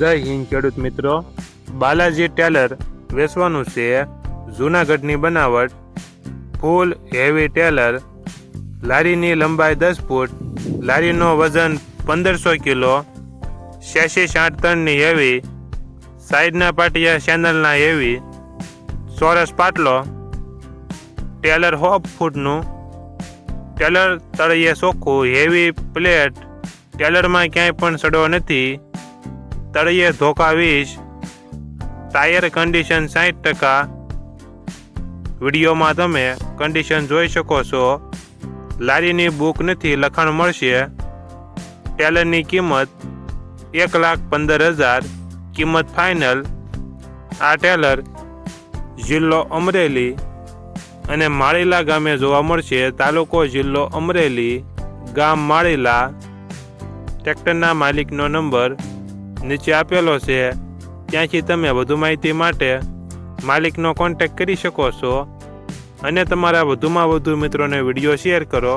જય હિન્દ ખેડૂત મિત્રો, બાલાજી ટેલર વેચવાનું છે. જૂનાગઢની બનાવટ ફૂલ હેવી ટેલર. લારીની લંબાઈ 10 ફૂટ, લારીનો વજન 1500 કિલો, 86-8 ટનની હેવી, સાઈડના પાટિયા ચેનલના હેવી, ચોરસ પાટલો. ટેલર 6 ફૂટનું. ટેલર તળિયે ચોખ્ખું, હેવી પ્લેટ. ટેલરમાં ક્યાંય પણ સડો નથી. તળિયે ધોકા 20. Tyre condition 60%. વિડીયોમાં તમે કન્ડિશન જોઈ શકો છો. લારીની બુક નથી, લખાણ મળશે. ટેલરની કિંમત 1,15,000, કિંમત ફાઇનલ. આ ટેલર જિલ્લો અમરેલી અને માળીલા ગામે જોવા મળશે. તાલુકો જિલ્લો અમરેલી, ગામ માળીલા. ટ્રેક્ટરના માલિકનો નંબર નીચે આપેલો છે, ત્યાંથી તમે વધુ માહિતી માટે માલિકનો કોન્ટેક્ટ કરી શકો છો અને તમારા વધુમાં વધુ મિત્રોને વિડીયો શેર કરો.